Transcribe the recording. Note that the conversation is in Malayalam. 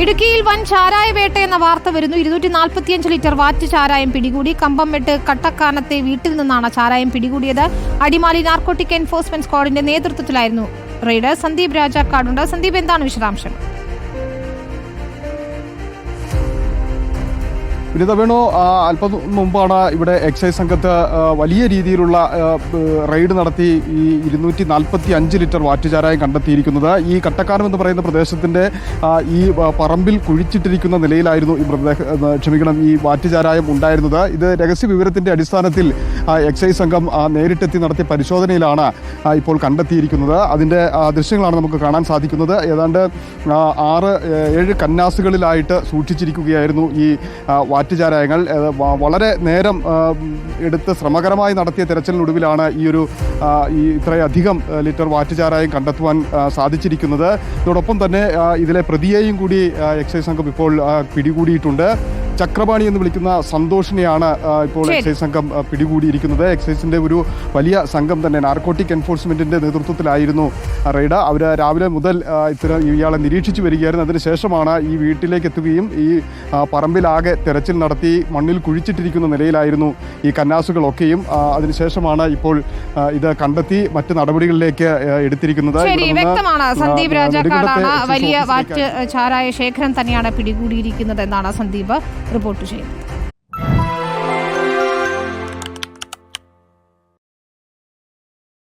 ഇടുക്കിയിൽ വൻ ചാരായ വേട്ട എന്ന വാർത്ത വരുന്നു. 245 ലിറ്റർ വാറ്റ് ചാരായം പിടികൂടി. കമ്പംമെട്ട് കട്ടക്കാനത്തെ വീട്ടിൽ നിന്നാണ് ചാരായം പിടികൂടിയത്. അടിമാലി നാർക്കോട്ടിക് എൻഫോഴ്സ്മെന്റ് സ്ക്വാഡിന്റെ നേതൃത്വത്തിലായിരുന്നു റെയ്ഡ്. സന്ദീപ് രാജാക്കാടുണ്ട്. സന്ദീപ്, എന്താണ് വിശദാംശം? വിനിത വേണു, അല്പം മുമ്പാണ് ഇവിടെ എക്സൈസ് സംഘത്ത് വലിയ രീതിയിലുള്ള റെയ്ഡ് നടത്തി ഈ 245 ലിറ്റർ വാറ്റുചാരായം കണ്ടെത്തിയിരിക്കുന്നത്. ഈ കട്ടക്കാനം എന്ന് പറയുന്ന പ്രദേശത്തിന്റെ ഈ പറമ്പിൽ കുഴിച്ചിട്ടിരിക്കുന്ന നിലയിലായിരുന്നു ഈ വാറ്റുചാരായം ഉണ്ടായിരുന്നത്. ഇത് രഹസ്യ വിവരത്തിന്റെ അടിസ്ഥാനത്തിൽ എക്സൈസ് സംഘം നേരിട്ടെത്തി നടത്തിയ പരിശോധനയിലാണ് ഇപ്പോൾ കണ്ടെത്തിയിരിക്കുന്നത്. അതിന്റെ ദൃശ്യങ്ങളാണ് നമുക്ക് കാണാൻ സാധിക്കുന്നത്. ഏതാണ്ട് 6-7 കന്നാസുകളിലായിട്ട് സൂക്ഷിച്ചിരിക്കുകയായിരുന്നു ഈ വാറ്റുചാരായങ്ങൾ. വളരെ നേരം എടുത്ത് ശ്രമകരമായി നടത്തിയ തെരച്ചിലിനൊടുവിലാണ് ഈ ഇത്രയധികം ലിറ്റർ വാറ്റുചാരായം കണ്ടെത്തുവാൻ സാധിച്ചിരിക്കുന്നത്. ഇതോടൊപ്പം തന്നെ ഇതിലെ പ്രതിയെയും കൂടി എക്സൈസ് സംഘം ഇപ്പോൾ പിടികൂടിയിട്ടുണ്ട്. ചക്രപാണി എന്ന് വിളിക്കുന്ന സന്തോഷിനെയാണ് ഇപ്പോൾ എക്സൈസ് സംഘം പിടികൂടിയിരിക്കുന്നത്. എക്സൈസിന്റെ ഒരു വലിയ സംഘം തന്നെ നാർക്കോട്ടിക് എൻഫോഴ്സ്മെന്റിന്റെ നേതൃത്വത്തിലായിരുന്നു റെയ്ഡ്. അവർ രാവിലെ മുതൽ ഇയാളെ നിരീക്ഷിച്ചു വരികയായിരുന്നു. അതിനുശേഷമാണ് ഈ വീട്ടിലേക്ക് എത്തുകയും ഈ പറമ്പിലാകെ തെരച്ചിൽ നടത്തി മണ്ണിൽ കുഴിച്ചിട്ടിരിക്കുന്ന നിലയിലായിരുന്നു ഈ കന്നാസുകളൊക്കെയും. അതിനുശേഷമാണ് ഇപ്പോൾ ഇത് കണ്ടെത്തി മറ്റ് നടപടികളിലേക്ക് എടുത്തിരിക്കുന്നത്. വ്യക്തമാണ്. സന്ദീപ് രാജാക്കാടാണ്. വലിയ വാറ്റ് ചാരായ ശേഖരം തന്നെയാണ് പിടികൂടിയിരിക്കുന്നത് എന്നാണ് സന്ദീപ് റിപ്പോർട്ട് ചെയ്യുന്നത്.